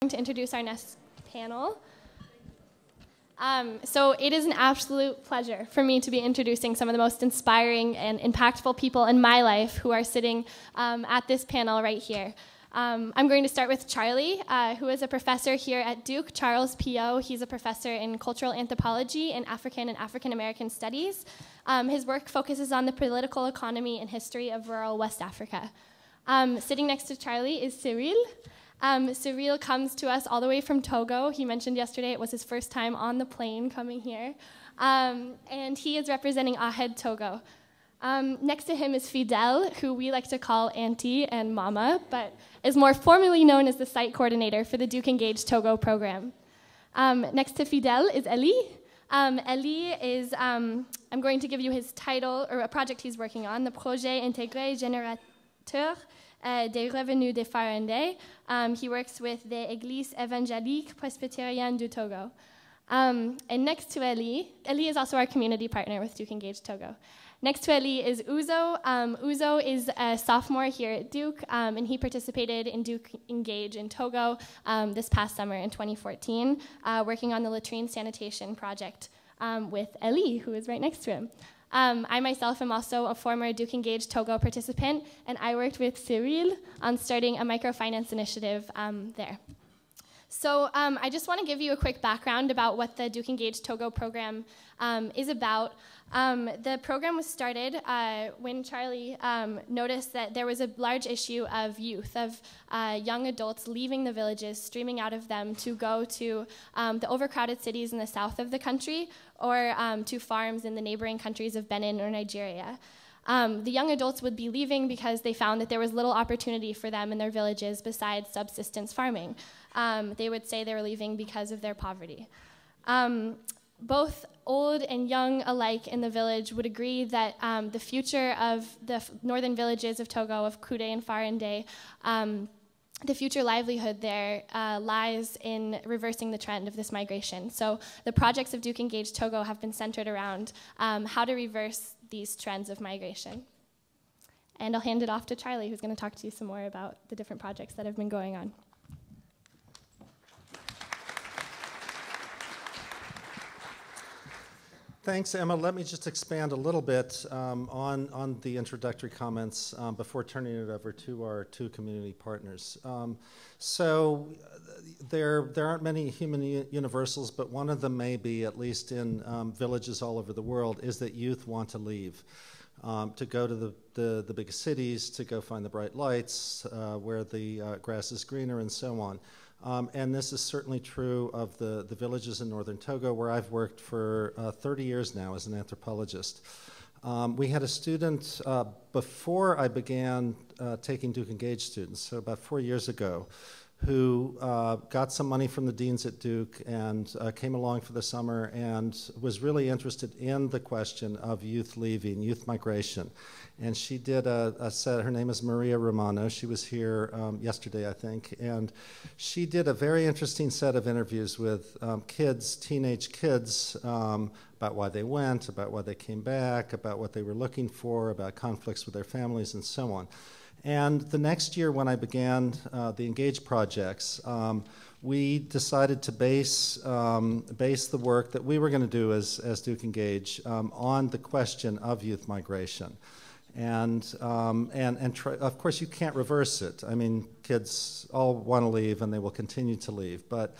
To introduce our next panel. So it is an absolute pleasure for me to be introducing some of the most inspiring and impactful people in my life who are sitting at this panel right here. I'm going to start with Charlie, who is a professor here at Duke, Charles P.O. He's a professor in cultural anthropology and African American studies. His work focuses on the political economy and history of rural West Africa. Sitting next to Charlie is Cyril. Cyril comes to us all the way from Togo. He mentioned yesterday it was his first time on the plane coming here. And he is representing Ahed Togo. Next to him is Fidel, who we like to call Auntie and Mama, but is more formally known as the site coordinator for the DukeEngage Togo program. Next to Fidel is Eli. Eli is, I'm going to give you his title, or a project he's working on, the Projet Intégré Générateur des Revenus des Farandais. He works with the Église Évangélique Presbytérienne du Togo. And next to Eli is also our community partner with DukeEngage Togo. Next to Eli is Uzo. Uzo is a sophomore here at Duke, and he participated in DukeEngage in Togo this past summer in 2014, working on the latrine sanitation project with Eli, who is right next to him. I myself am also a former DukeEngage Togo participant, and I worked with Cyril on starting a microfinance initiative there. So I just want to give you a quick background about what the DukeEngage Togo program is about. The program was started when Charlie noticed that there was a large issue of youth, of young adults leaving the villages, streaming out of them to go to the overcrowded cities in the south of the country or to farms in the neighboring countries of Benin or Nigeria. The young adults would be leaving because they found that there was little opportunity for them in their villages besides subsistence farming. They would say they were leaving because of their poverty. Both old and young alike in the village would agree that the future of the northern villages of Togo, of Kude and Farande, the future livelihood there lies in reversing the trend of this migration. So the projects of DukeEngage Togo have been centered around how to reverse these trends of migration. And I'll hand it off to Charlie, who's going to talk to you some more about the different projects that have been going on. Thanks, Emma. Let me just expand a little bit on the introductory comments before turning it over to our two community partners. So there aren't many human universals, but one of them may be, at least in villages all over the world, is that youth want to leave, to go to the big cities, to go find the bright lights, where the grass is greener, and so on. And this is certainly true of the villages in northern Togo, where I've worked for 30 years now as an anthropologist. We had a student before I began taking DukeEngage students, so about 4 years ago, who got some money from the deans at Duke and came along for the summer and was really interested in the question of youth leaving, youth migration. And she did a set, her name is Maria Romano. She was here yesterday, I think. And she did a very interesting set of interviews with kids, teenage kids, about why they went, about why they came back, about what they were looking for, about conflicts with their families, and so on. And the next year when I began the Engage projects, we decided to base the work that we were going to do as DukeEngage on the question of youth migration. And of course, you can't reverse it. I mean, kids all want to leave, and they will continue to leave. But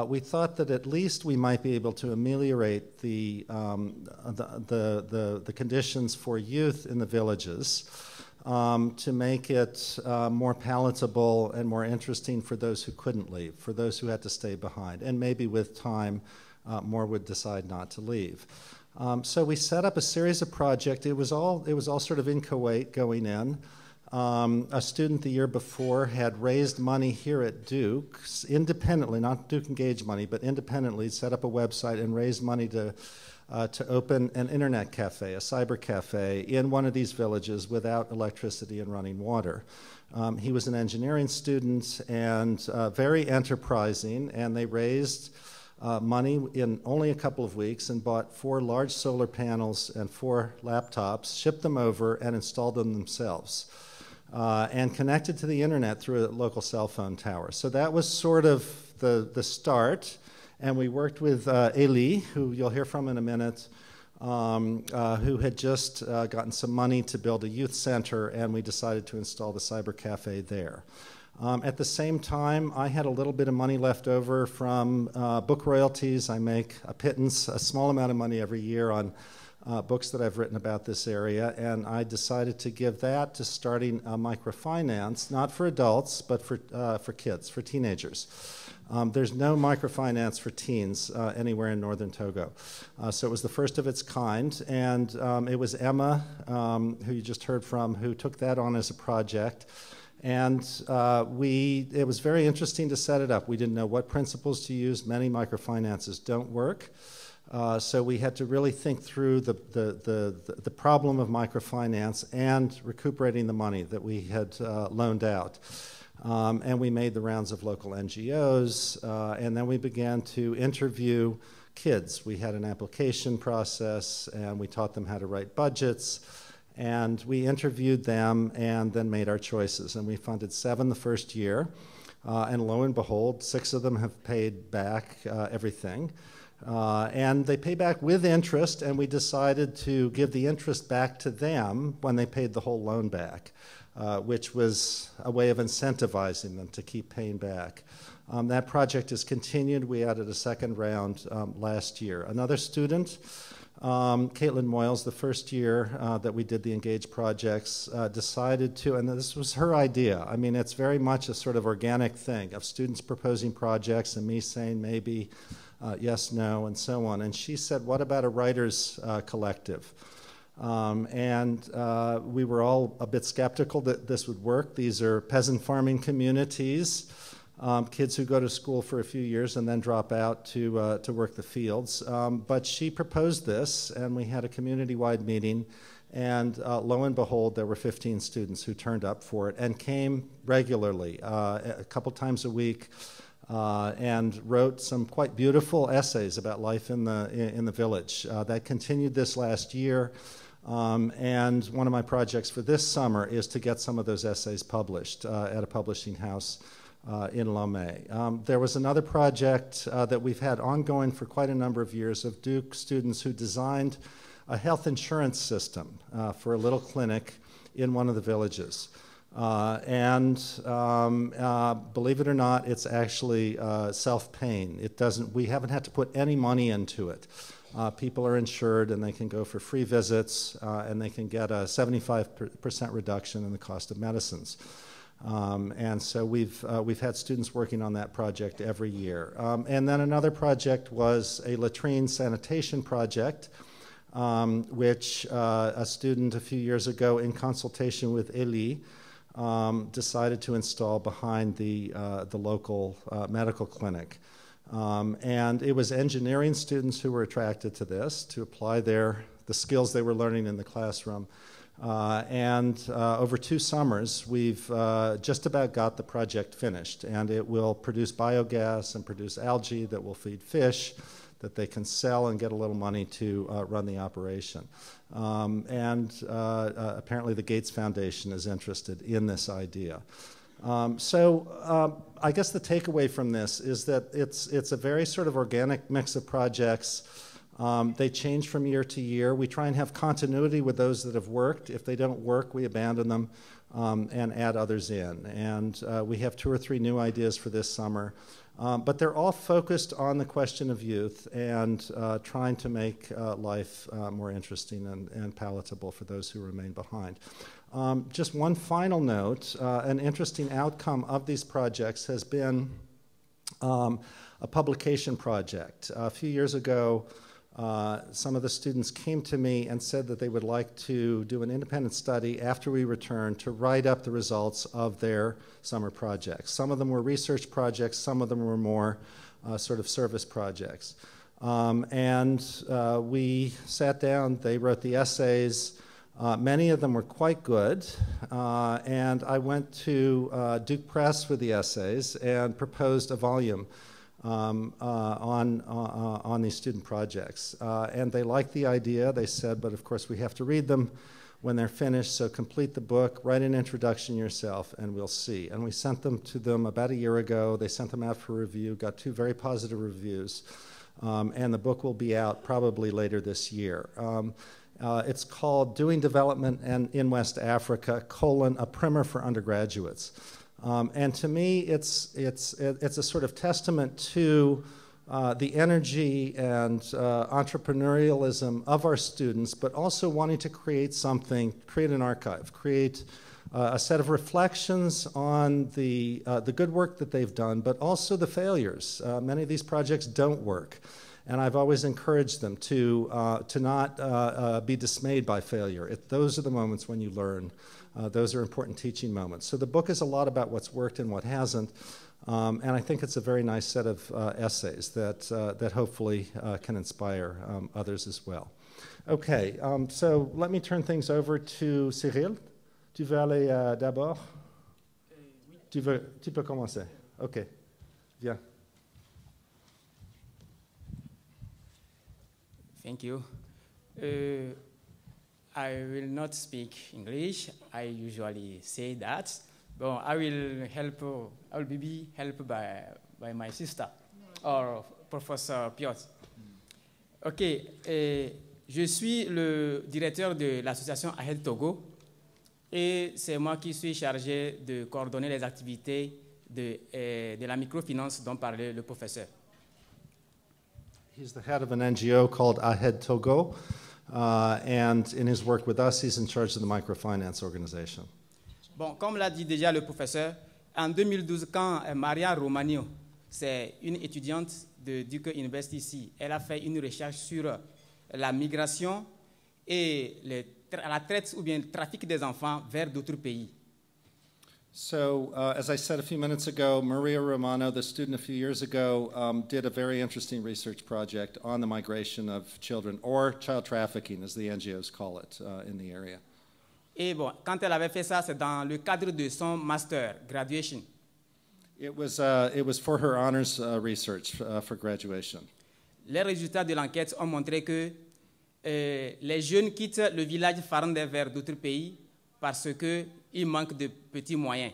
we thought that at least we might be able to ameliorate the conditions for youth in the villages to make it more palatable and more interesting for those who couldn't leave, for those who had to stay behind. And maybe with time, more would decide not to leave. So we set up a series of projects. It was all sort of in Kuwait going in. A student the year before had raised money here at Duke, independently, not DukeEngage money, but independently set up a website and raised money to open an internet cafe, a cyber cafe, in one of these villages without electricity and running water. He was an engineering student and very enterprising, and they raised money in only a couple of weeks and bought 4 large solar panels and 4 laptops, shipped them over, and installed them themselves. and connected to the internet through a local cell phone tower. So that was sort of the start. And we worked with Eli, who you'll hear from in a minute, who had just gotten some money to build a youth center, and we decided to install the cyber cafe there. At the same time, I had a little bit of money left over from book royalties. I make a pittance, a small amount of money every year on books that I've written about this area, and I decided to give that to starting a microfinance, not for adults, but for kids, for teenagers. There's no microfinance for teens anywhere in northern Togo. So it was the first of its kind, and it was Emma, who you just heard from, who took that on as a project. And it was very interesting to set it up. We didn't know what principles to use. Many microfinances don't work. So we had to really think through the problem of microfinance and recuperating the money that we had loaned out. And we made the rounds of local NGOs, and then we began to interview kids. We had an application process, and we taught them how to write budgets, and we interviewed them and then made our choices. And we funded 7 the first year, and lo and behold, 6 of them have paid back everything. And they pay back with interest, and we decided to give the interest back to them when they paid the whole loan back. Which was a way of incentivizing them to keep paying back. That project has continued. We added a second round last year. Another student, Caitlin Moyles, the first year that we did the Engage projects, decided to, and this was her idea. I mean, it's very much a sort of organic thing of students proposing projects and me saying maybe, yes, no, and so on. And she said, what about a writers collective? We were all a bit skeptical that this would work. These are peasant farming communities, kids who go to school for a few years and then drop out to work the fields. But she proposed this, and we had a community-wide meeting, and lo and behold, there were 15 students who turned up for it and came regularly, a couple times a week, and wrote some quite beautiful essays about life in the village. That continued this last year. And one of my projects for this summer is to get some of those essays published at a publishing house in Lomé. There was another project that we've had ongoing for quite a number of years of Duke students who designed a health insurance system for a little clinic in one of the villages. Believe it or not, it's actually self-paying. We haven't had to put any money into it. People are insured, and they can go for free visits, and they can get a 75% reduction in the cost of medicines. And so we've had students working on that project every year. And then another project was a latrine sanitation project, which a student a few years ago, in consultation with Eli, decided to install behind the local medical clinic. And it was engineering students who were attracted to this, to apply the skills they were learning in the classroom. Over 2 summers, we've just about got the project finished, and it will produce biogas and produce algae that will feed fish that they can sell and get a little money to run the operation. Apparently the Gates Foundation is interested in this idea. I guess the takeaway from this is that it's a very sort of organic mix of projects. They change from year to year. We try and have continuity with those that have worked. If they don't work, we abandon them and add others in. And we have 2 or 3 new ideas for this summer. But they're all focused on the question of youth and trying to make life more interesting and palatable for those who remain behind. Just one final note, an interesting outcome of these projects has been a publication project. A few years ago, some of the students came to me and said that they would like to do an independent study after we returned to write up the results of their summer projects. Some of them were research projects, some of them were more sort of service projects. We sat down, they wrote the essays. Many of them were quite good, and I went to Duke Press with the essays and proposed a volume on these student projects. And they liked the idea. They said, but of course we have to read them. when they're finished, so complete the book, write an introduction yourself, and we'll see. And we sent them to them about a year ago. They sent them out for review, got 2 very positive reviews, and the book will be out probably later this year. It's called Doing Development in West Africa, a primer for undergraduates. And to me, it's a sort of testament to the energy and entrepreneurialism of our students, but also wanting to create something, create an archive, create a set of reflections on the good work that they've done, but also the failures. Many of these projects don't work. And I've always encouraged them to not be dismayed by failure. Those are the moments when you learn. Those are important teaching moments. So the book is a lot about what's worked and what hasn't. And I think it's a very nice set of essays that hopefully can inspire others as well. Okay, so let me turn things over to Cyril. Tu veux aller d'abord? Oui. Tu peux commencer. OK, viens. Thank you. I will not speak English. I usually say that. But I will be helped by my sister or Professor Piotr. OK. Je suis le directeur de l'association AHED Togo et c'est moi qui suis chargé de coordonner les activités de la microfinance dont parlait le professeur. He's the head of an NGO called AHED Togo, and in his work with us, he's in charge of the microfinance organization. Bon, comme l'a dit déjà le professeur, en 2012, quand Maria Romagno, c'est une étudiante de DukeEngage ici, elle a fait une recherche sur la migration et la traite ou bien le trafic des enfants vers d'autres pays. So, as I said a few minutes ago, Maria Romano, the student a few years ago, did a very interesting research project on the migration of children, or child trafficking, as the NGOs call it, in the area. Et bon, quand elle avait fait ça, c'est dans le cadre de son master, graduation. It was for her honors research for graduation. Les résultats de l'enquête ont montré que les jeunes quittent le village Farandé vers d'autres pays parce qu'il manque de petits moyens.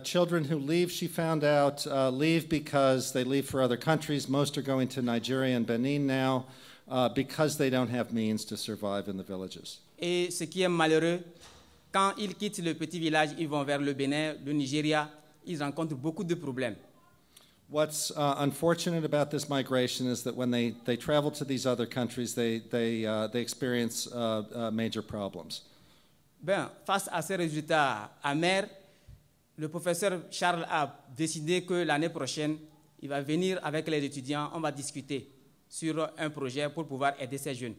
Children who leave, she found out, leave because they leave for other countries. Most are going to Nigeria and Benin now because they don't have means to survive in the villages. Et ce qui est malheureux, quand ils quittent le petit village, ils vont vers le Bénin, le Nigeria, ils rencontrent beaucoup de problèmes. What's unfortunate about this migration is that when they travel to these other countries, they experience major problems. Ben, face à ces résultats amers, le professeur Charles a décidé que l'année prochaine, il va venir avec les étudiants, on va discuter sur un projet pour pouvoir aider ces jeunes.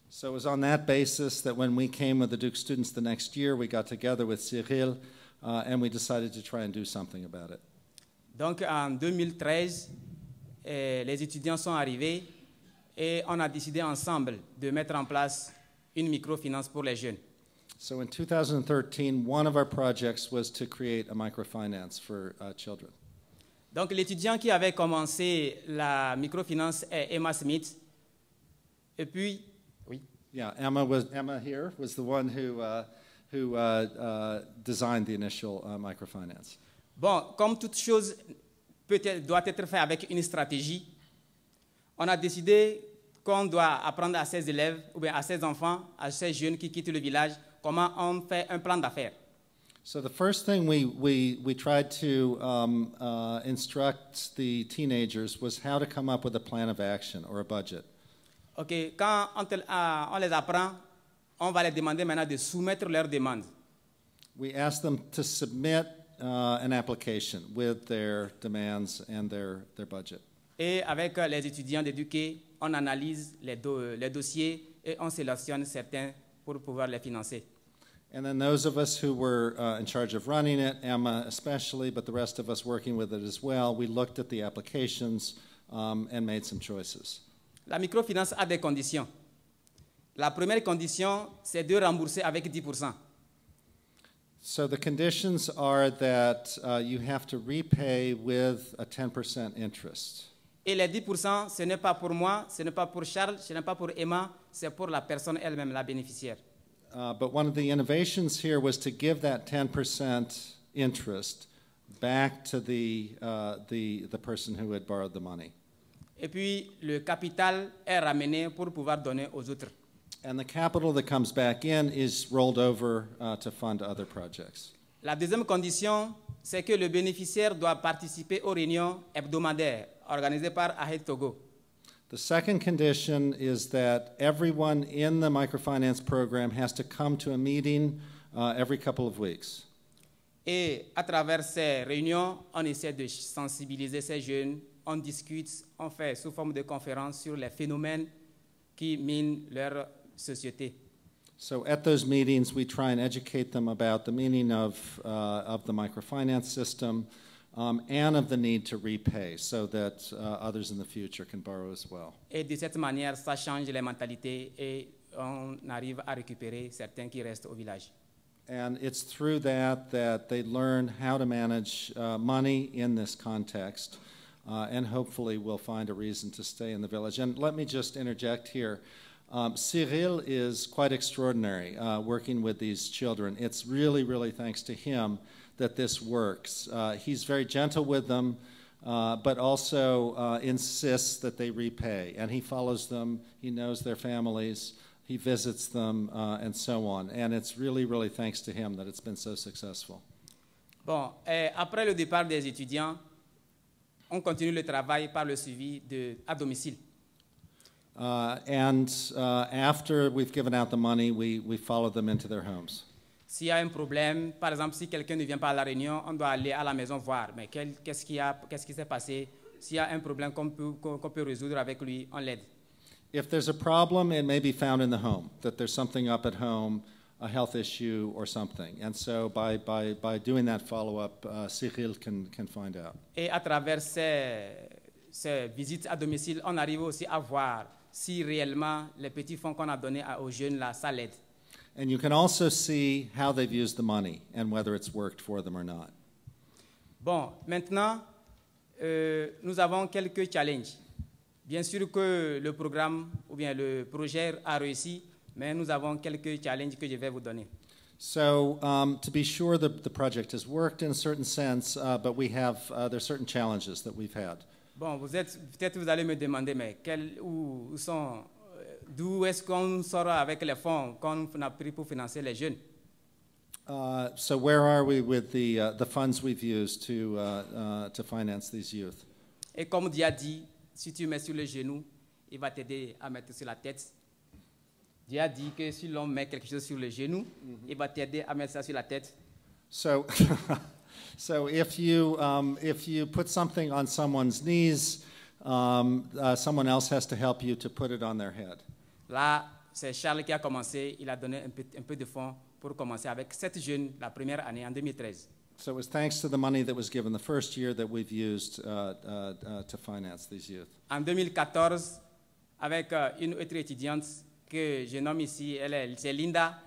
So it was on that basis that when we came with the Duke students the next year, we got together with Cyril and we decided to try and do something about it. Donc en 2013, les étudiants sont arrivés et on a décidé ensemble de mettre en place une microfinance pour les jeunes. So in 2013, one of our projects was to create a microfinance for children. Donc l'étudiant qui avait commencé la microfinance est Emma Smith. Et puis, oui. Yeah, Emma here was the one who designed the initial microfinance. Bon, comme toute chose doit être faite avec une stratégie, on a décidé qu'on doit apprendre à ces élèves, ou bien à ces enfants, à ces jeunes qui quittent le village, comment on fait un plan d'affaires. So the first thing we tried to instruct the teenagers was how to come up with a plan of action or a budget. OK, quand on les apprend, on va les demander maintenant de soumettre leurs demandes. We asked them to submit an application with their demands and their budget. Et avec les étudiants d'éduquer, on analyse les dossiers et on sélectionne certains pour pouvoir les financer. And then those of us who were in charge of running it, Emma especially, but the rest of us working with it as well, we looked at the applications and made some choices. La microfinance a des conditions. La première condition, c'est de rembourser avec 10%. So the conditions are that you have to repay with a 10% interest. Et les 10%, ce n'est pas pour moi, ce n'est pas pour Charles, ce n'est pas pour Emma, c'est pour la personne elle-même, la bénéficiaire. But one of the innovations here was to give that 10% interest back to the person who had borrowed the money. Et puis, le capital est ramené pour pouvoir donner aux autres. And the capital that comes back in is rolled over to fund other projects. La deuxième condition, c'est que le bénéficiaire doit participer aux réunions hebdomadaires organisées par AHED Togo. The second condition is that everyone in the microfinance program has to come to a meeting every couple of weeks. Et à travers ces réunions, on essaie de sensibiliser ces jeunes, on discute, on fait sous forme de conférences sur les phénomènes qui minent leur société. So at those meetings, we try and educate them about the meaning of the microfinance system and of the need to repay so that others in the future can borrow as well. Et de cette manière, ça change les mentalités et on arrive à récupérer certains qui restent au village. And it's through that they learn how to manage money in this context, and hopefully will find a reason to stay in the village. And let me just interject here. Cyril is quite extraordinary working with these children. It's really, really thanks to him that this works. He's very gentle with them, but also insists that they repay. And he follows them, he knows their families, he visits them, and so on. And it's really, really thanks to him that it's been so successful. Bon, après le départ des étudiants, on continue le travail par le suivi à domicile. After we've given out the money, we follow them into their homes. S'il y a un problème, par exemple, si quelqu'un ne vient pas à la réunion, on doit aller à la maison voir. Mais qu'est-ce qui s'est passé? S'il y a un problème qu'on peut résoudre avec lui, on l'aide. If there's a problem, it may be found in the home, that there's something up at home, a health issue or something. And so by doing that follow-up, Cyril can find out. Et à travers ces visites à domicile, on arrive aussi à voir si réellement les petits fonds qu'on a donnés aux jeunes, là, ça l'aide. And you can also see how they've used the money and whether it's worked for them or not. Bon, maintenant, nous avons quelques challenges. Bien sûr que le programme ou bien le projet a réussi, mais nous avons quelques challenges que je vais vous donner. So to be sure the project has worked in a certain sense, but we have there's certain challenges that we've had. Bon, peut-être vous allez me demander, mais d'où est-ce qu'on sort avec les fonds qu'on a pris pour financer les jeunes? So where are we with the funds we've used to finance these youth? Et comme Dieu a dit, si tu mets sur le genou, il va t'aider à mettre sur la tête. Dieu a dit que si l'on met quelque chose sur le genou, il va t'aider à mettre ça sur la tête. So, so if you put something on someone's knees, someone else has to help you to put it on their head. Là, c'est Charles qui a commencé. Il a donné un peu de fonds pour commencer avec 7 jeunes la première année en 2013. So it was thanks to the money that was given the first year that we've used to finance these youth. En 2014, avec une autre étudiante que je nomme ici, c'est Linda,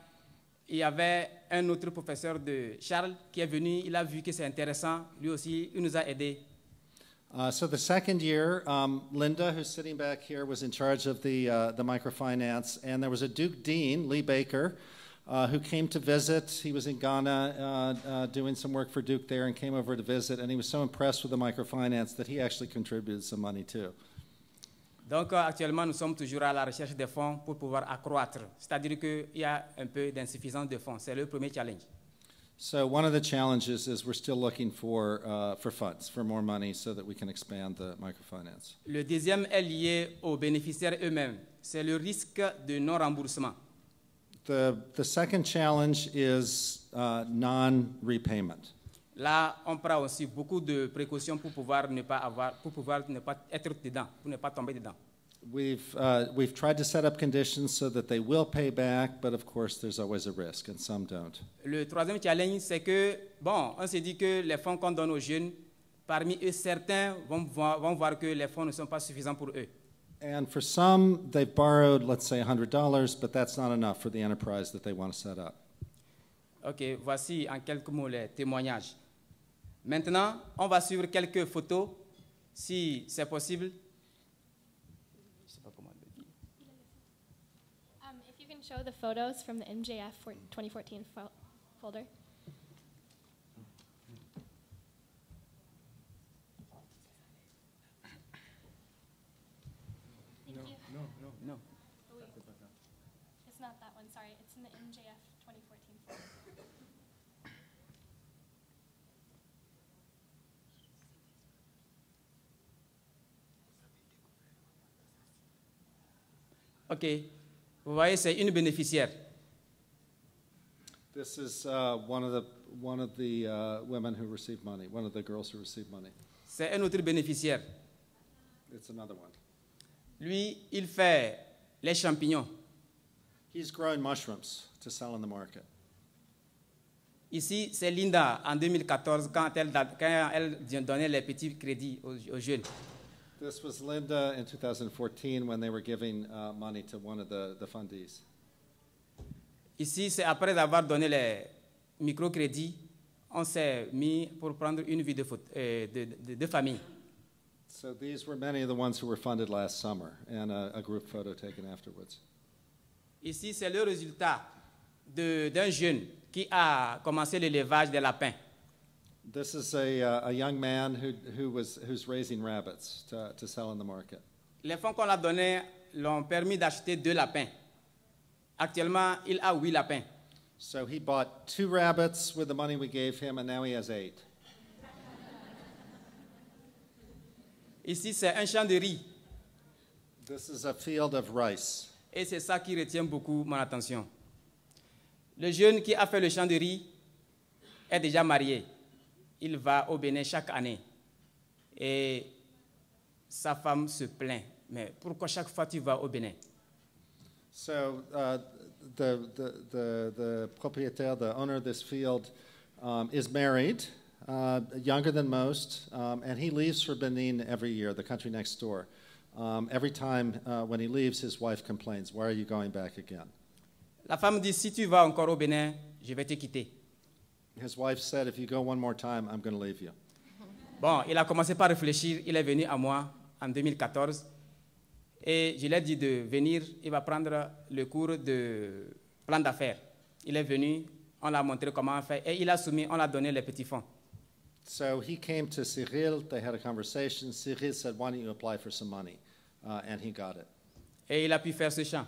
il y avait un autre professeur de Charles qui est venu, il a vu que c'est intéressant, lui aussi, il nous a aidés. So the second year, Linda, who's sitting back here, was in charge of the microfinance, and there was a Duke Dean, Lee Baker, who came to visit. He was in Ghana doing some work for Duke there and came over to visit, and he was so impressed with the microfinance that he actually contributed some money too. Donc actuellement, nous sommes toujours à la recherche des fonds pour pouvoir accroître. C'est-à-dire qu'il y a un peu d'insuffisance de fonds. C'est le premier challenge. So one of the challenges is we're still looking for funds, for more money so that we can expand the microfinance. Le deuxième est lié aux bénéficiaires eux-mêmes. C'est le risque de non-remboursement. The second challenge is non-repayment. Là, on prend aussi beaucoup de précautions pour pouvoir ne pas être dedans, pour ne pas tomber dedans. We've tried to set up conditions so that they will pay back, but of course there's always a risk, and some don't. Le troisième challenge, c'est que, bon, on s'est dit que les fonds qu'on donne aux jeunes, parmi eux, certains vont voir que les fonds ne sont pas suffisants pour eux. And for some, they've borrowed, let's say, $100, but that's not enough for the enterprise that they want to set up. OK, voici en quelques mots les témoignages. Maintenant, on va suivre quelques photos, si c'est possible. Je sais pas comment le dire. If you can show the photos from the MJF 2014 folder? No. Oh, wait. It's not that one, sorry. It's in the MJF 2014 folder. OK. Vous voyez, c'est une bénéficiaire. This is one of the women who received money, one of the girls who received money. C'est un autre bénéficiaire. It's another one. Lui, il fait les champignons. He's growing mushrooms to sell in the market. Ici, c'est Linda, en 2014, quand elle donnait les petits crédits aux jeunes. This was Linda in 2014 when they were giving money to one of the fundees. Ici, c'est après avoir donné les microcrédits, on s'est mis pour prendre une vie de famille. So these were many of the ones who were funded last summer, and a group photo taken afterwards. Ici, c'est le résultat d'un jeune qui a commencé l'élevage des lapins. This is a young man who's raising rabbits to sell in the market. Les fonds qu'on l'a donnés l'ont permis d'acheter 2 lapins. Actuellement, il a 8 lapins. So he bought 2 rabbits with the money we gave him, and now he has 8. Ici, c'est un champ de riz. This is a field of rice. Et c'est ça qui retient beaucoup mon attention. Le jeune qui a fait le champ de riz est déjà marié. Il va au Bénin chaque année. Et sa femme se plaint. Mais pourquoi chaque fois tu vas au Bénin? So the propriétaire, the owner of this field, is married, younger than most, and he leaves for Benin every year, the country next door. Every time when he leaves, his wife complains, "Why are you going back again?" La femme dit, si tu vas encore au Bénin, je vais te quitter. His wife said, "If you go one more time, I'm going to leave you." Bon, il a commencé par réfléchir. Il est venu à moi en 2014. Et je lui ai dit de venir. Il va prendre le cours de plan d'affaires. Il est venu. On l'a montré comment on fait. Et il a soumis. On l'a donné les petits fonds. So he came to Cyril. They had a conversation. Cyril said, "Why don't you apply for some money?" And he got it. Et il a pu faire ce champ.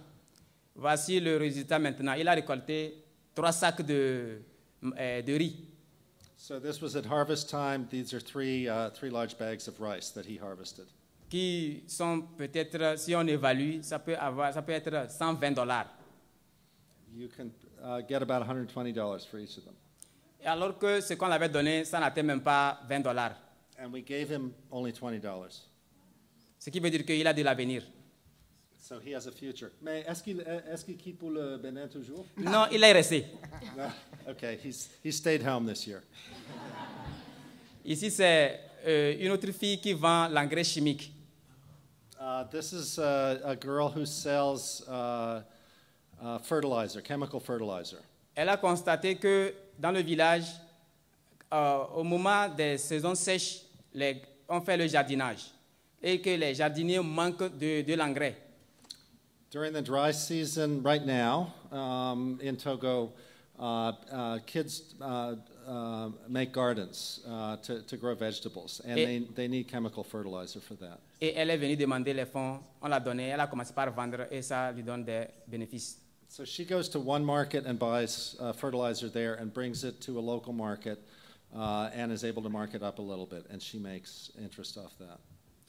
Voici le résultat maintenant. Il a récolté 3 sacs de riz. So this was at harvest time. These are three large bags of rice that he harvested. Qui sont peut-être, si on évalue, ça peut être $120. You can get about $120 for each of them. Et alors que ce qu'on avait donné, ça n'atteint même pas $20. And we gave him only $20. Ce qui veut dire qu'il a de l'avenir. So he has a future. Mais est-ce qu'il quitte pour le Bénin toujours? Non, il est resté. No. Okay, he stayed home this year. Ici, c'est une autre fille qui vend l'engrais chimique. This is a girl who sells fertilizer, chemical fertilizer. Elle a constaté que dans le village, au moment des saisons sèches, on fait le jardinage et que les jardiniers manquent de l'engrais. During the dry season, right now, in Togo, kids make gardens to grow vegetables, and they need chemical fertilizer for that. Et elle est venue demander les fonds, on l'a donné, elle a commencé par vendre et ça lui donne des bénéfices. So she goes to one market and buys fertilizer there and brings it to a local market and is able to mark it up a little bit, and she makes interest off that.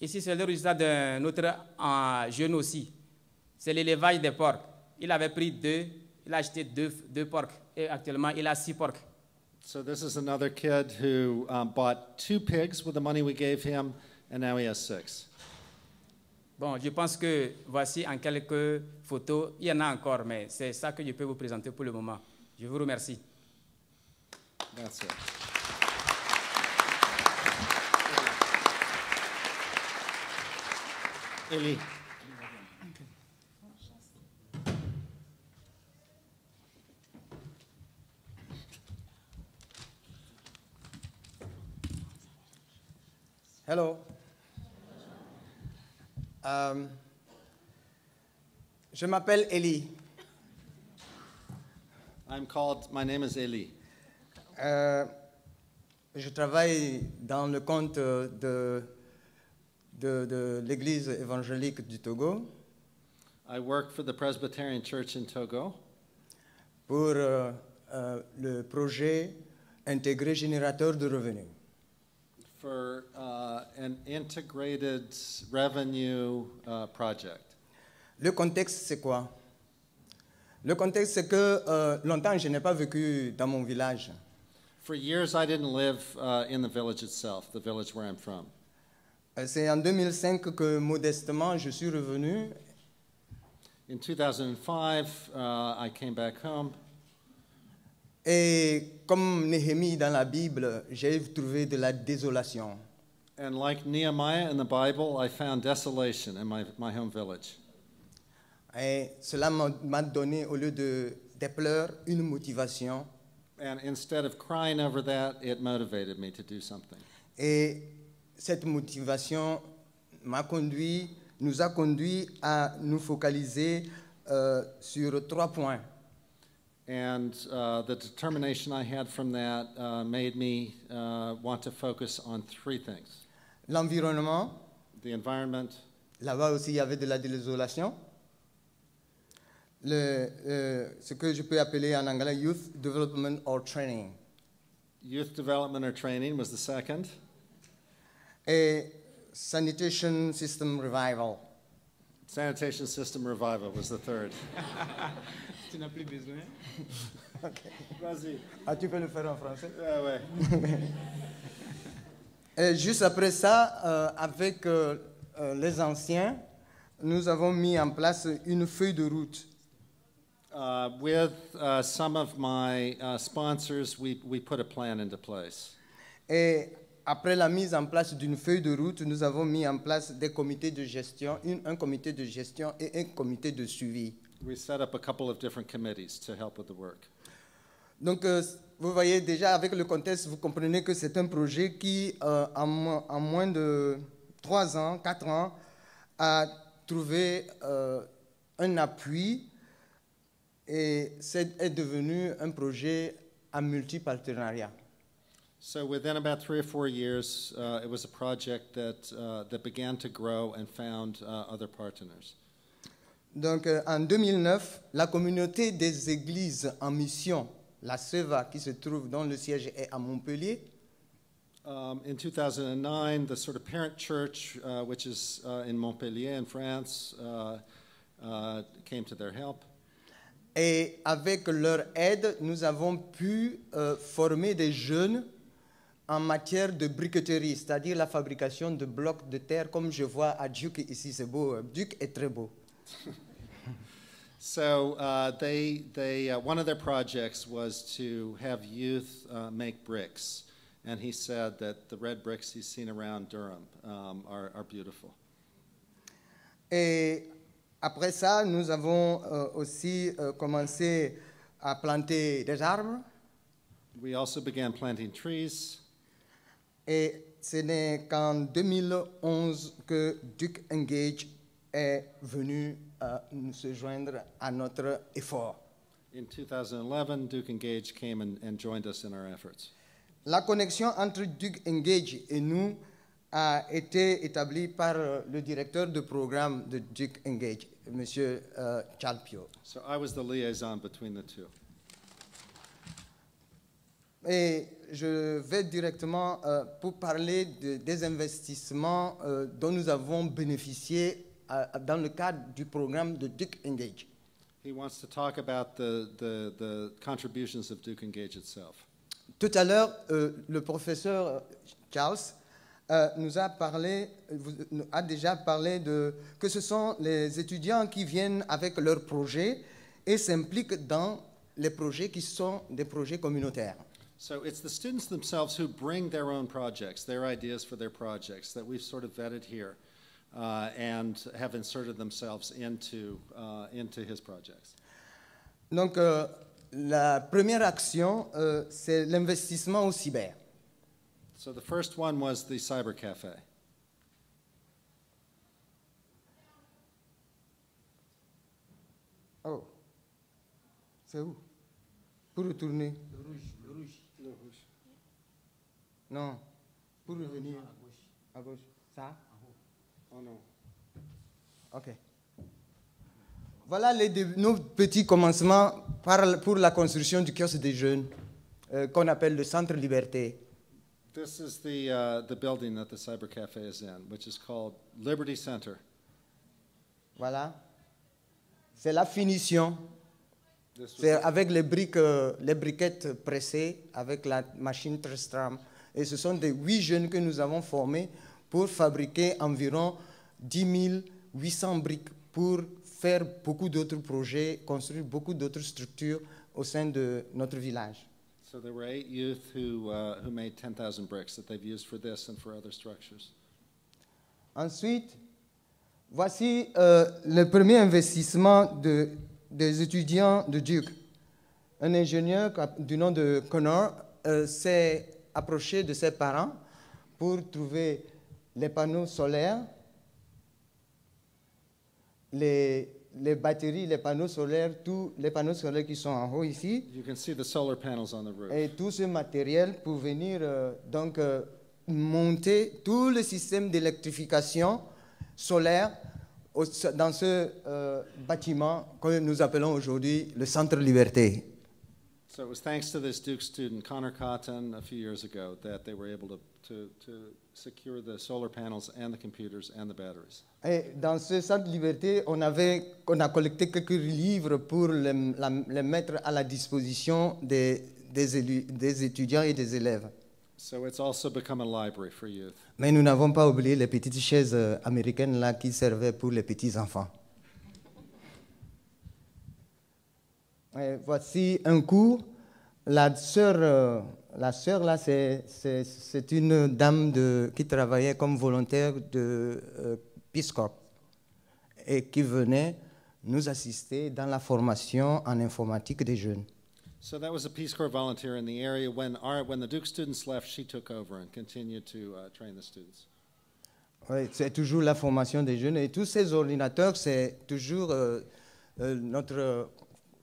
Ici, c'est le résultat d'un autre jeune aussi. C'est l'élevage des porcs. Il avait pris il a acheté deux porcs et actuellement il a 6 porcs. So this is another kid who bought 2 pigs with the money we gave him, and now he has 6. Bon, je pense que voici en quelques photos. Il y en a encore, mais c'est ça que je peux vous présenter pour le moment. Je vous remercie. That's it. Eli. Hello. Je m'appelle Eli. My name is Eli. Je travaille dans le compte de l'Église évangélique du Togo I work for the Presbyterian Church in Togo pour le projet intégré générateur de revenus. for an integrated revenue project. Le contexte, c'est quoi? Le contexte, c'est que longtemps, je n'ai pas vécu dans mon village. For years, I didn't live in the village itself, the village where I'm from. C'est en 2005 que modestement, je suis revenu. In 2005, I came back home. Et comme Néhémie dans la Bible, j'ai trouvé de la désolation. And like Nehemiah in the Bible, I found desolation in my home village. Et cela m'a donné, au lieu des pleurs, une motivation. And instead of crying over that, it motivated me to do something. Et cette motivation nous a conduit à nous focaliser sur 3 points. And the determination I had from that made me want to focus on 3 things. L'environnement, The environment, là-bas aussi il y avait de la désolation. Ce que je peux appeler en anglais Youth Development or Training. youth development or training was the second, Et Sanitation System Revival. sanitation system revival was the third. Tu n'as plus besoin. Vas-y. Ah, tu peux le faire en français? Ah ouais. Et juste après ça, avec les anciens, nous avons mis en place une feuille de route. With some of my sponsors, we put a plan into place. Et après la mise en place d'une feuille de route, nous avons mis en place des comités de gestion, un comité de gestion et un comité de suivi. We set up a couple of different committees to help with the work. Donc, vous voyez déjà avec le contexte, vous comprenez que c'est un projet qui, en moins de 3 ans, 4 ans, a trouvé un appui et est devenu un projet à multi-partenariat. So within about 3 or 4 years, it was a project that began to grow and found other partners. Donc, en 2009, la communauté des églises en mission, la SEVA, qui se trouve dont le siège est à Montpellier, In 2009, the sort of parent church, which is in Montpellier in France, came to their help. et avec leur aide, nous avons pu former des jeunes en matière de briqueterie, c'est-à-dire la fabrication de blocs de terre, comme je vois à Duke ici, c'est beau, Duke est très beau. So one of their projects was to have youth make bricks. And he said that the red bricks he's seen around Durham are beautiful. Et après ça, nous avons aussi commencé à planter des arbres. We also began planting trees. Et ce n'est qu'en 2011 que DukeEngage est venu se joindre à notre effort. In 2011, DukeEngage came and joined us in our efforts. La connexion entre DukeEngage et nous a été établie par le directeur de programme de DukeEngage, M. Chalpio. So I was the liaison between the two. Et je vais directement pour parler des investissements dont nous avons bénéficié dans le cadre du programme de DukeEngage. He wants to talk about the contributions of DukeEngage itself. Tout à l'heure, le professeur Charles nous a déjà parlé que ce sont les étudiants qui viennent avec leurs projets et s'impliquent dans les projets qui sont des projets communautaires. So it's the students themselves who bring their own projects, their ideas for their projects that we've sort of vetted here and have inserted themselves into his projects. Donc, la première action, c'est l'investissement au cyber. So the first one was the Cyber Cafe. Oh, c'est où? Pour retourner. Le rouge. Non. Pour revenir. À gauche. Ça? Oh non. OK. Voilà nos petits commencements pour la construction du kiosque des jeunes, qu'on appelle le Centre Liberté. This is the building that the Cyber Cafe is in, which is called Liberty Center. Voilà. C'est la finition. C'est avec les briquettes pressées, avec la machine Tristram. Et ce sont des 8 jeunes que nous avons formés pour fabriquer environ 10 800 briques pour faire beaucoup d'autres projets, construire beaucoup d'autres structures au sein de notre village. So there were 8 youth who made 10,000 bricks that they've used for this and for other structures. Ensuite, voici le premier investissement des étudiants de Duke. Un ingénieur du nom de Connor s'est approché de ses parents pour trouver les panneaux solaires, les batteries, les panneaux solaires, tous les panneaux solaires qui sont en haut ici. You can see the solar panels on the roof. Et tout ce matériel pour venir monter tout le système d'électrification solaire dans ce bâtiment que nous appelons aujourd'hui le Centre Liberté. So it was thanks to this Duke student, Connor Cotton, a few years ago, that they were able to secure the solar panels and the computers and the batteries. Et dans ce Centre Liberté, on a collecté quelques livres pour les mettre à la disposition des étudiants et des élèves. So it's also become a library for youth. Mais nous n'avons pas oublié les petites chaises américaines là qui servaient pour les petits enfants. Et voici un cours. La sœur là, c'est une dame qui travaillait comme volontaire de Peace Corps et qui venait nous assister dans la formation en informatique des jeunes. So that was a Peace Corps volunteer in the area. When the Duke students left, she took over and continued to train the students. Oui, c'est toujours la formation des jeunes. Et tous ces ordinateurs, c'est toujours notre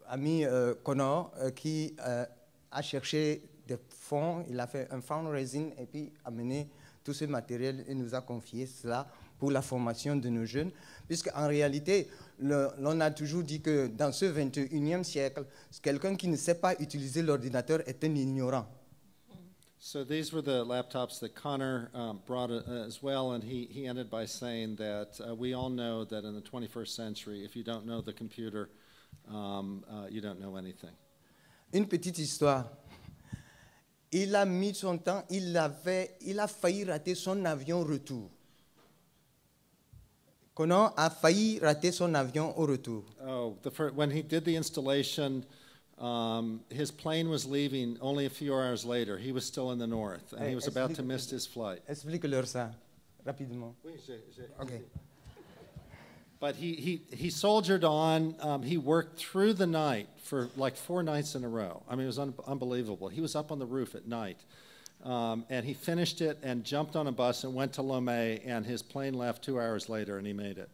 ami Connor qui a cherché des fonds. Il a fait un fundraising et puis amené tout ce matériel et nous a confié cela pour la formation de nos jeunes. Puisqu'en réalité, l'on a toujours dit que dans ce 21e siècle, quelqu'un qui ne sait pas utiliser l'ordinateur est un ignorant. So these were the laptops that Connor brought as well, and he ended by saying that we all know that in the 21st century, if you don't know the computer, you don't know anything. Une petite histoire. Il a mis son temps, il a failli rater son avion retour. Connor a failli rater son avion au retour. Oh, when he did the installation, his plane was leaving only a few hours later. He was still in the north, and he was about to miss his flight. Explique-leur ça, rapidement. Oui, Okay. But he soldiered on. He worked through the night for like 4 nights in a row. I mean, it was unbelievable. He was up on the roof at night. And he finished it and jumped on a bus and went to Lomé, and his plane left 2 hours later, and he made it.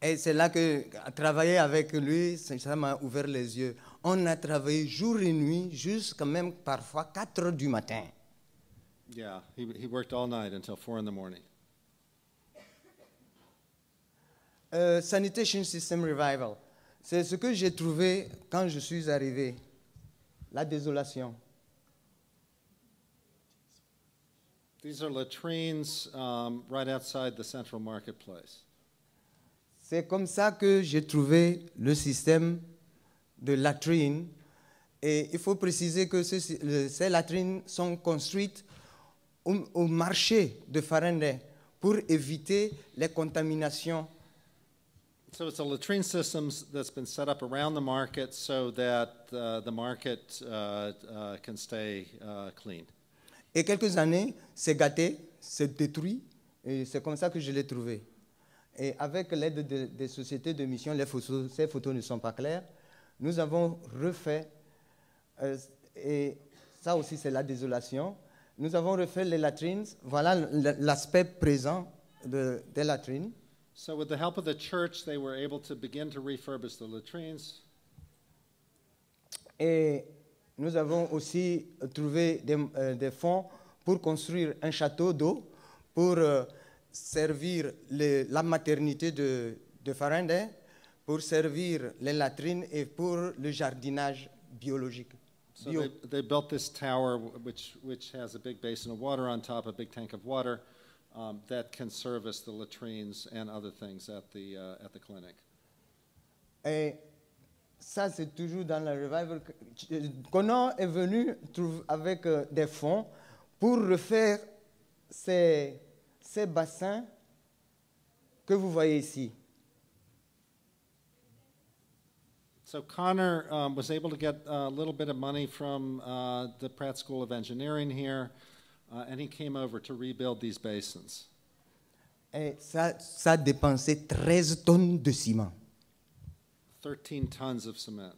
Et c'est là que travailler avec lui, ça m'a ouvert les yeux. On a travaillé jour et nuit, jusqu'à même parfois 4 heures du matin. Yeah, he worked all night until 4 in the morning. Sanitation System Revival. C'est ce que j'ai trouvé quand je suis arrivé. La désolation. These are latrines right outside the central marketplace. C'est comme ça que j'ai trouvé le système de latrines. Et il faut préciser que ces latrines sont construites au marché de Farendey pour éviter les contaminations. So it's a latrine system that's been set up around the market so that the market can stay clean. Et quelques années, c'est gâté, c'est détruit, et c'est comme ça que je l'ai trouvé. Et avec l'aide des sociétés de mission, ces photos ne sont pas claires, nous avons refait, et ça aussi c'est la désolation, nous avons refait les latrines, voilà l'aspect présent des latrines. So with the help of the church, they were able to begin to refurbish the latrines. Et nous avons aussi trouvé des fonds pour construire un château d'eau pour servir la maternité de Farandais, pour servir les latrines et pour le jardinage biologique. So they built this tower, which has a big basin of water on top, a big tank of water, that can service the latrines and other things at the clinic. Et ça, c'est toujours dans le revival. Conan est venu avec des fonds pour refaire ces bassins que vous voyez ici. So Connor was able to get a little bit of money from the Pratt School of Engineering here, and he came over to rebuild these basins. Et ça a dépensé 13 tonnes de ciment. 13 tons of cement.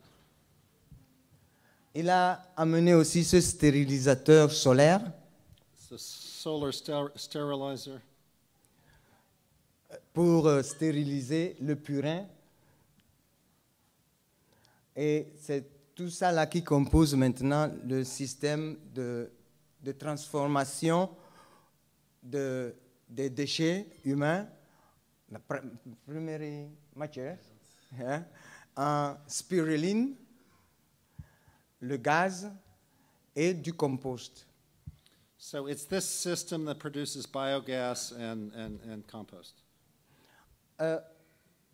Il a amené aussi ce stérilisateur solaire. It's the solar sterilizer. Pour stériliser le purin. Et c'est tout ça là qui compose maintenant le système de transformation des déchets humains, la première matière, en spiruline, le gaz et du compost. So it's this system that produces biogas and compost.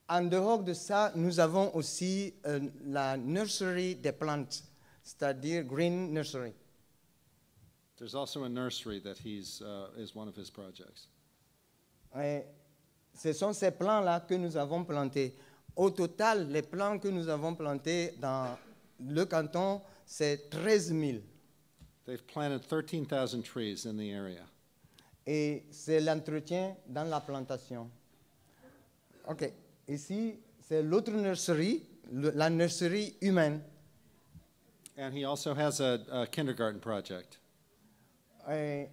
En dehors de ça, nous avons aussi la nursery des plantes, c'est-à-dire green nursery. There's also a nursery that is one of his projects. Et ce sont ces plants-là que nous avons plantés. Au total, les plants que nous avons plantés dans le canton, c'est 13 000. They've planted 13,000 trees in the area. Et c'est l'entretien dans la plantation. OK. Ici, c'est l'autre nurserie, la nurserie humaine. And he also has a kindergarten project. Et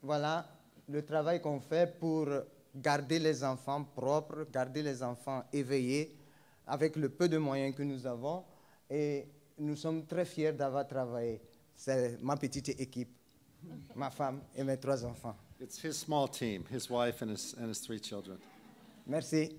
voilà le travail qu'on fait pour garder les enfants propres, garder les enfants éveillés avec le peu de moyens que nous avons. Et nous sommes très fiers d'avoir travaillé. C'est ma petite équipe, ma femme et mes 3 enfants. It's his small team, his wife and his 3 children. Merci.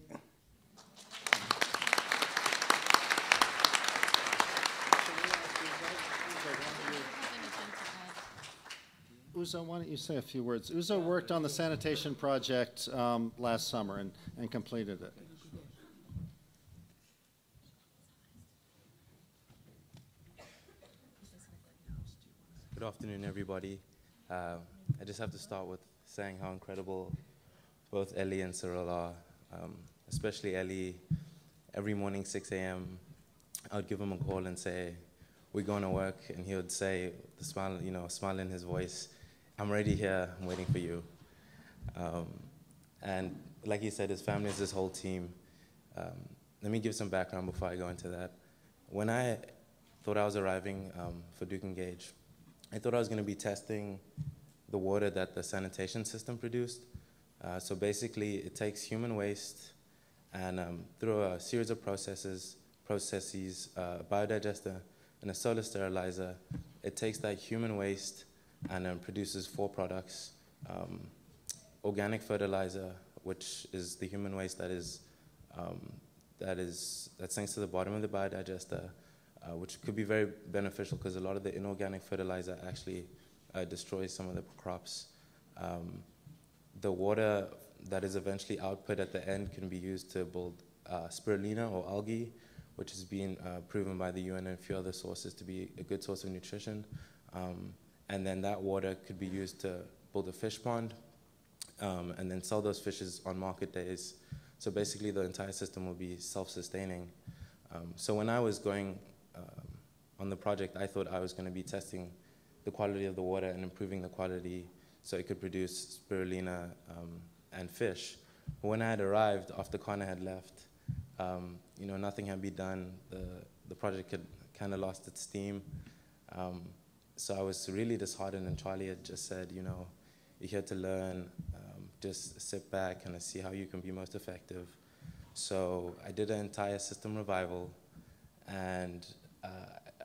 Uzo, why don't you say a few words? Uzo worked on the sanitation project last summer and completed it. Good afternoon, everybody. I just have to start with saying how incredible both Ellie and Cyril are, especially Ellie. Every morning, 6 a.m., I would give him a call and say, we're going to work, and he would say, the smile, a smile in his voice, I'm already here, I'm waiting for you. And like he said, his family is this whole team. Let me give some background before I go into that. When I thought I was arriving for DukeEngage, I thought I was going to be testing the water that the sanitation system produced. So basically, it takes human waste and through a series of processes, a biodigester, and a solar sterilizer, it takes that human waste and produces 4 products. Organic fertilizer, which is the human waste that sinks to the bottom of the biodigester, which could be very beneficial because a lot of the inorganic fertilizer actually destroys some of the crops. The water that is eventually output at the end can be used to build spirulina or algae, which has been proven by the UN and a few other sources to be a good source of nutrition. And then that water could be used to build a fish pond and then sell those fishes on market days. So basically the entire system will be self-sustaining. So when I was going on the project, I thought I was going to be testing the quality of the water and improving the quality so it could produce spirulina and fish. But when I had arrived, after Connor had left, nothing had been done. The project had kind of lost its steam. So I was really disheartened, and Charlie had just said, you're here to learn, just sit back and see how you can be most effective. So I did an entire system revival, and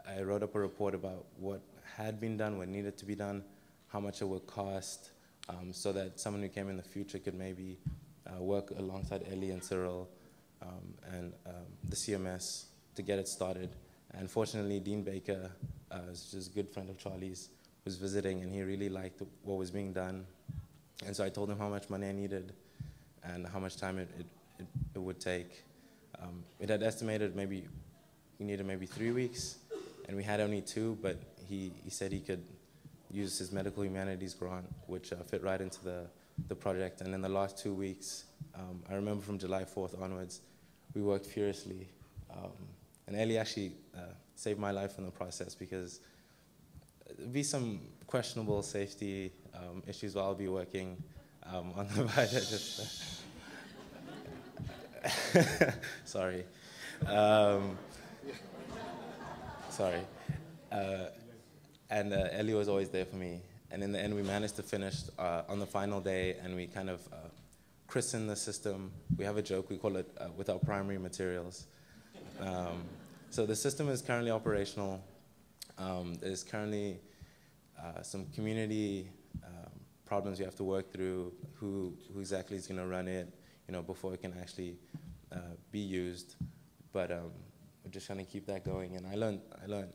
I wrote up a report about what had been done, what needed to be done, how much it would cost, so that someone who came in the future could maybe work alongside Ellie and Cyril and the CMS to get it started. And fortunately, Dean Baker, who's just a good friend of Charlie's, was visiting, and he really liked what was being done. And so I told him how much money I needed and how much time it would take. It had estimated we needed maybe 3 weeks, and we had only 2, but he said he could use his medical humanities grant, which fit right into the project. And in the last 2 weeks, I remember from July 4th onwards, we worked furiously. And Ellie actually saved my life in the process, because there'd be some questionable safety issues while I'll be working on the biodigestor. Sorry. Sorry. And Ellie was always there for me. And in the end, we managed to finish on the final day, and we kind of christened the system. We have a joke, we call it with our primary materials. So the system is currently operational. There's currently some community problems we have to work through, who exactly is going to run it, before it can actually be used. But we're just trying to keep that going. And I learned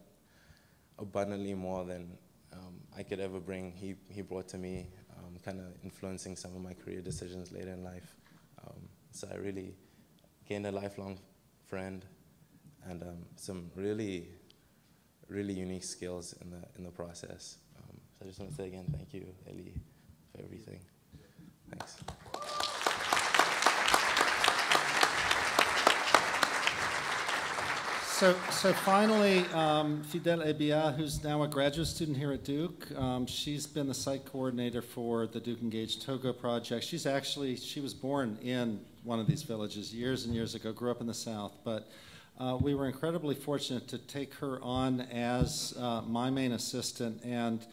abundantly more than I could ever bring. He brought to me, kind of influencing some of my career decisions later in life. So I really gained a lifelong friend and some really, really unique skills in the process. So I just want to say again, thank you, Ellie, for everything. Thanks. So finally, Fidel Ebia, who's now a graduate student here at Duke, she's been the site coordinator for the DukeEngage Togo project. She was born in one of these villages years and years ago, grew up in the South, but we were incredibly fortunate to take her on as my main assistant, and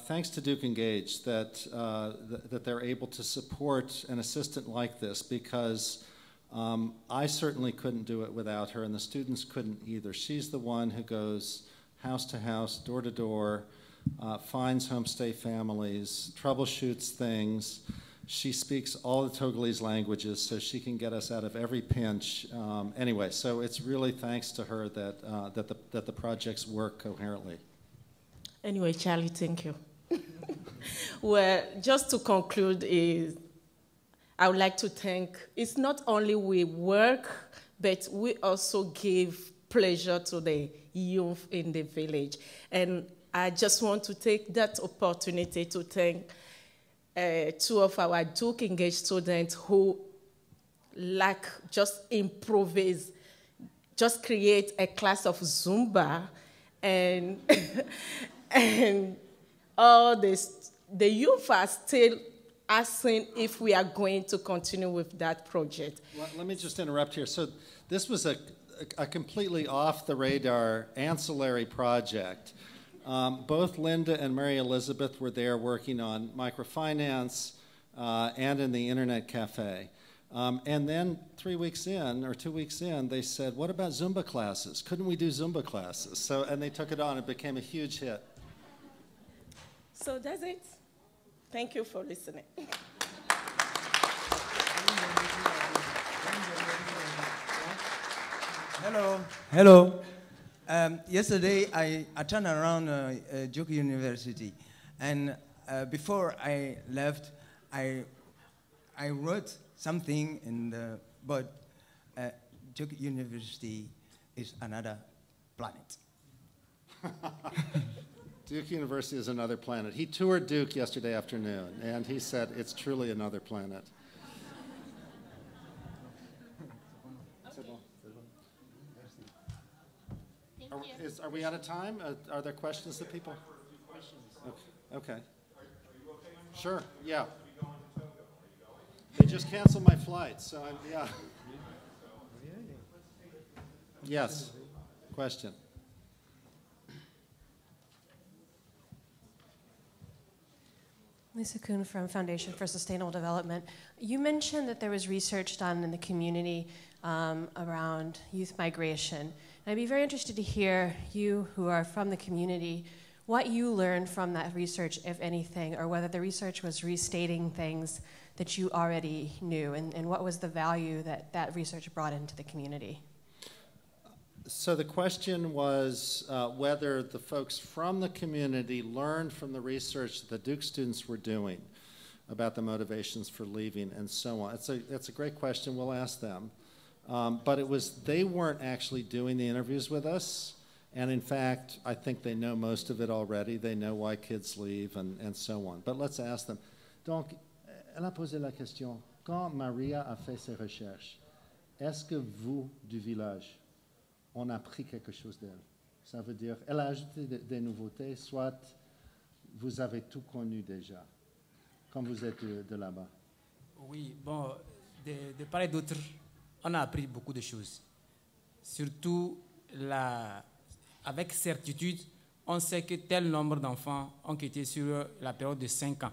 thanks to DukeEngage that they're able to support an assistant like this, because I certainly couldn't do it without her, and the students couldn't either. She's the one who goes house to house, door to door, finds homestay families, troubleshoots things. She speaks all the Togolese languages, so she can get us out of every pinch. Anyway, so it's really thanks to her that the projects work coherently. Anyway, Charlie, thank you. Well, just to conclude I would like to thank, it's not only we work, but we also give pleasure to the youth in the village. And I just want to take that opportunity to thank 2 of our DukeEngage students who just improvise, just create a class of Zumba, and and all this, the youth are still asking if we are going to continue with that project. Well, let me just interrupt here. So this was a completely off-the-radar ancillary project. Both Linda and Mary Elizabeth were there working on microfinance and in the internet cafe. And then 3 weeks in, or 2 weeks in, they said, what about Zumba classes? Couldn't we do Zumba classes? And they took it on. It became a huge hit. So that's it. Thank you for listening. Hello. Yesterday, I turned around Duke University, and before I left, I wrote something but Duke University is another planet. Duke University is another planet. He toured Duke yesterday afternoon, and he said it's truly another planet. Are we out of time? Are there questions that people? Okay. Sure. Yeah. They just canceled my flight, so yeah. Yes. Question. Lisa Kuhn from Foundation for Sustainable Development. You mentioned that there was research done in the community around youth migration. And I'd be very interested to hear, you who are from the community, what you learned from that research, if anything, or whether the research was restating things that you already knew, and what was the value that that research brought into the community? So the question was whether the folks from the community learned from the research that the Duke students were doing about the motivations for leaving and so on. It's a great question. We'll ask them. But they weren't actually doing the interviews with us. And in fact, I think they know most of it already. They know why kids leave and so on. But let's ask them. Donc, elle a posé la question, quand Maria a fait ses recherches, est-ce que vous, du village, on a appris quelque chose d'elle? Ça veut dire, elle a ajouté des nouveautés, soit vous avez tout connu déjà, quand vous êtes de là-bas. Oui, bon, de part et d'autre, on a appris beaucoup de choses. Surtout, avec certitude, on sait que tel nombre d'enfants ont quitté sur la période de 5 ans.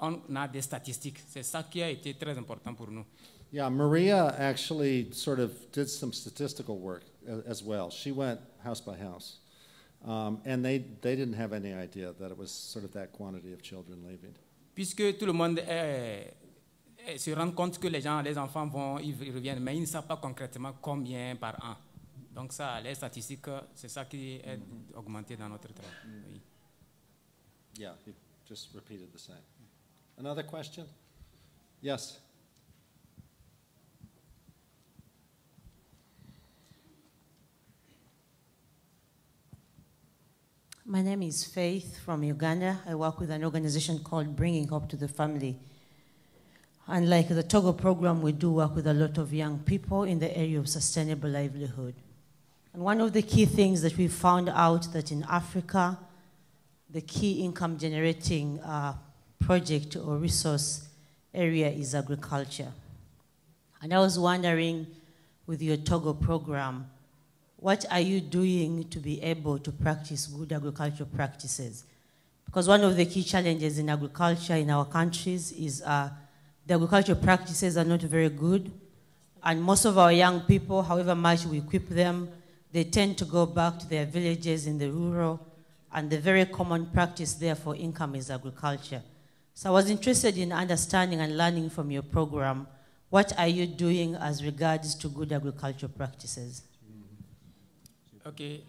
On a des statistiques. C'est ça qui a été très important pour nous. Yeah, Maria actually sort of did some statistical work as well. She went house by house. And they didn't have any idea that it was sort of that quantity of children leaving. Puisque tout le monde se rend compte que les enfants vont, ils reviennent, mais ils ne savent pas concrètement combien par an. Donc ça, les statistiques, c'est ça qui est augmenté dans notre travail. Oui. Yeah, he just repeated the same. Another question? Yes. My name is Faith from Uganda. I work with an organization called Bringing Hope to the Family. And like the Togo program, we do work with a lot of young people in the area of sustainable livelihood. And one of the key things that we found out that in Africa, the key income generating project or resource area is agriculture. And I was wondering, with your Togo program, what are you doing to be able to practice good agricultural practices? Because one of the key challenges in agriculture in our countries is the agricultural practices are not very good. And most of our young people, however much we equip them, they tend to go back to their villages in the rural, and the very common practice there for income is agriculture. So I was interested in understanding and learning from your program, what are you doing as regards to good agricultural practices? OK.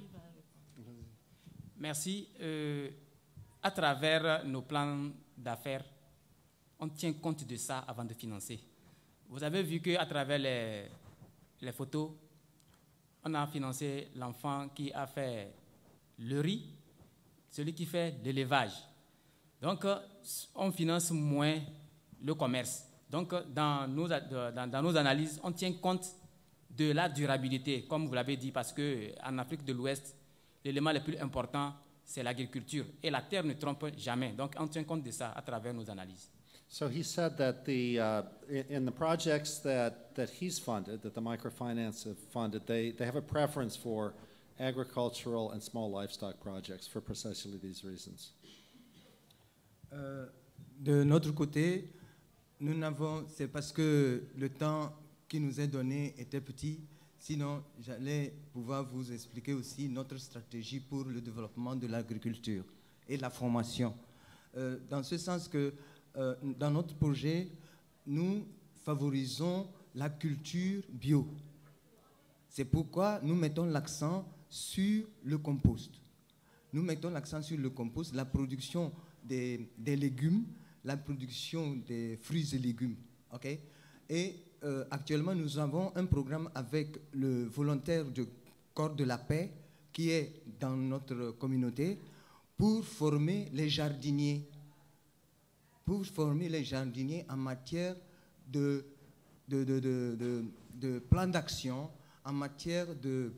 Merci. À travers nos plans d'affaires, on tient compte de ça avant de financer. Vous avez vu qu'à travers les photos, on a financé l'enfant qui a fait le riz, celui qui fait l'élevage. Donc, on finance moins le commerce. Donc, dans nos analyses, on tient compte de la durabilité, comme vous l'avez dit, parce qu'en Afrique de l'Ouest, l'élément le plus important, c'est l'agriculture. Et la terre ne trompe jamais. Donc, on tient compte de ça à travers nos analyses. So he said that in the projects that he's funded, that the microfinance have funded, they have a preference for agricultural and small livestock projects for precisely these reasons. De notre côté, c'est parce que le temps qui nous est donné était petit. Sinon, j'allais pouvoir vous expliquer aussi notre stratégie pour le développement de l'agriculture et la formation. Dans ce sens que dans notre projet, nous favorisons la culture bio. C'est pourquoi nous mettons l'accent sur le compost. Nous mettons l'accent sur le compost, la production des légumes, la production des fruits et légumes. Okay? Et actuellement, nous avons un programme avec le volontaire du Corps de la Paix qui est dans notre communauté pour former les jardiniers. Pour former les jardiniers en matière de plan d'action, en matière de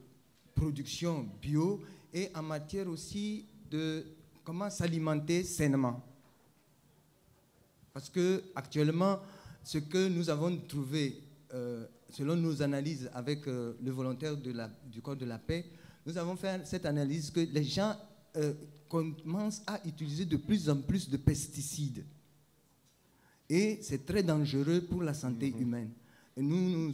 production bio et en matière aussi de comment s'alimenter sainement. Parce que actuellement, ce que nous avons trouvé, selon nos analyses avec le volontaire du Corps de la Paix, nous avons fait cette analyse que les gens commencent à utiliser de plus en plus de pesticides. et c'est très dangereux pour la santé humaine. Et nous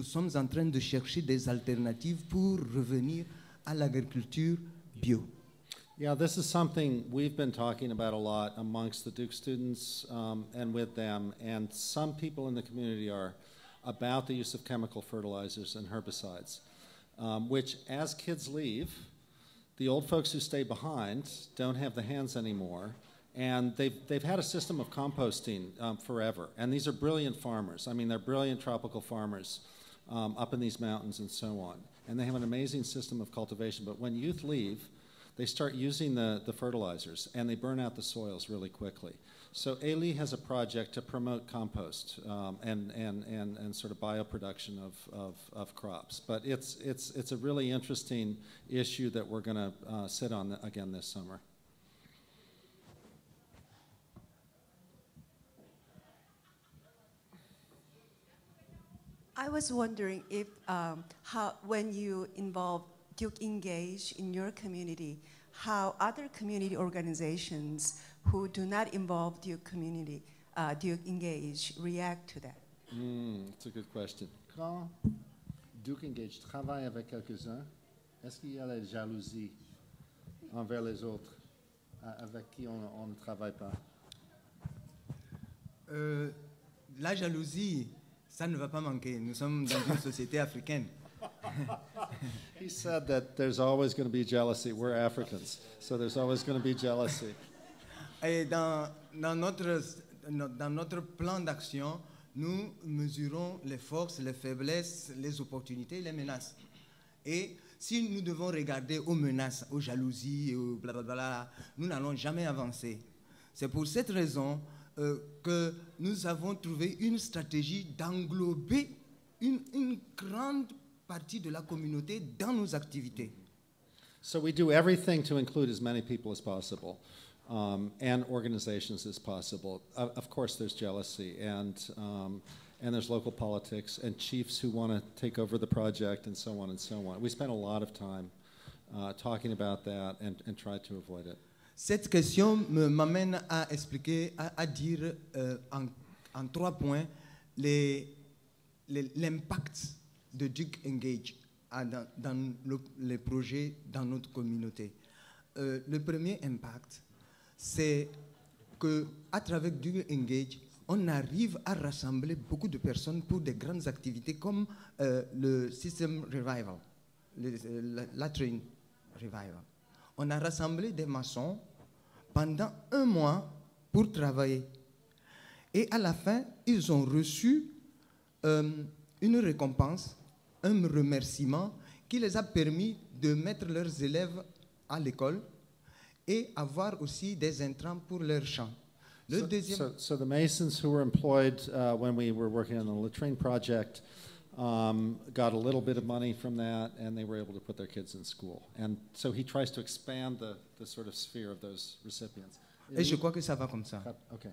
sommes en train de chercher des alternatives pour revenir à l'agriculture bio. Yeah, this is something we've been talking about a lot amongst the Duke students and with them, and some people in the community are about the use of chemical fertilizers and herbicides, which as kids leave, the old folks who stay behind don't have the hands anymore, and they've had a system of composting forever, and these are brilliant farmers. I mean, they're brilliant tropical farmers up in these mountains and so on, and they have an amazing system of cultivation, but when youth leave, they start using the fertilizers, and they burn out the soils really quickly. So Eli has a project to promote compost and sort of bioproduction of crops. But it's a really interesting issue that we're going to sit on again this summer. I was wondering if when you involve DukeEngage in your community, how other community organizations who do not involve DukeEngage react to that? That's a good question. Quand DukeEngage travaille avec quelques-uns, est-ce qu'il y a la jalousie envers les autres avec qui on ne travaille pas? La jalousie, ça ne va pas manquer. Nous sommes dans une société africaine. He said that there's always going to be jealousy. We're Africans, so there's always going to be jealousy. Et dans notre plan d'action, nous mesurons les forces, les faiblesses, les opportunités, les menaces. Et si nous devons regarder aux menaces, aux jalousies, aux blablabla, nous n'allons jamais avancer. C'est pour cette raison que nous avons trouvé une stratégie d'englober une grande partie de la communauté dans nos activités. So we do everything to include as many people as possible and organizations as possible. Of course, there's jealousy and there's local politics and chiefs who want to take over the project and so on and so on. We spend a lot of time talking about that and try to avoid it. Cette question m'amène à expliquer, à dire en 3 points l'impact de DukeEngage dans les projets dans notre communauté. Le premier impact, c'est qu'à travers DukeEngage, on arrive à rassembler beaucoup de personnes pour des grandes activités comme le System Revival, le Latrine Revival. On a rassemblé des maçons pendant 1 mois pour travailler. Et à la fin, ils ont reçu une récompense, un remerciement qui les a permis de mettre leurs élèves à l'école et avoir aussi des intrants pour leurs champs. So the Masons who were employed when we were working on the latrine project got a little bit of money from that, and they were able to put their kids in school. And so he tries to expand the sort of sphere of those recipients. Et je crois que ça va comme ça. Okay.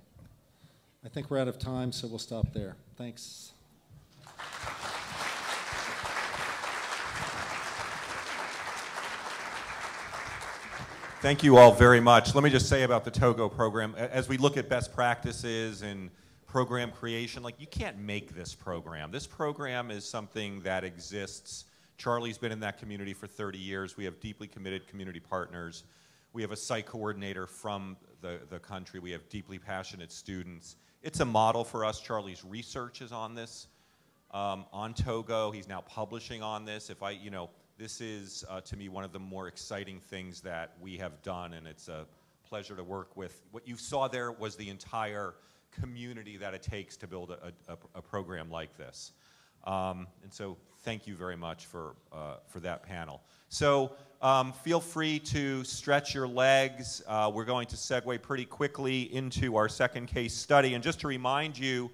I think we're out of time, so we'll stop there. Thanks. Thank you all very much. Let me just say about the Togo program, as we look at best practices and program creation, like, you can't make this program. This program is something that exists. Charlie's been in that community for 30 years. We have deeply committed community partners. We have a site coordinator from the country. We have deeply passionate students. It's a model for us. Charlie's research is on this, on Togo. He's now publishing on this. This is, to me, one of the more exciting things that we have done, and it's a pleasure to work with. What you saw there was the entire community that it takes to build a program like this. And so thank you very much for that panel. So feel free to stretch your legs. We're going to segue pretty quickly into our second case study. And just to remind you,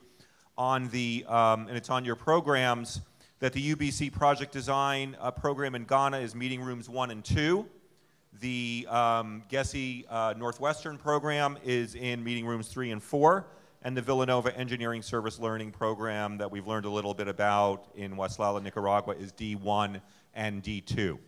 and it's on your programs, that the UBC Project Design program in Ghana is meeting rooms 1 and 2. The Gessi Northwestern program is in meeting rooms 3 and 4. And the Villanova Engineering Service Learning program that we've learned a little bit about in Waslala, Nicaragua, is D1 and D2.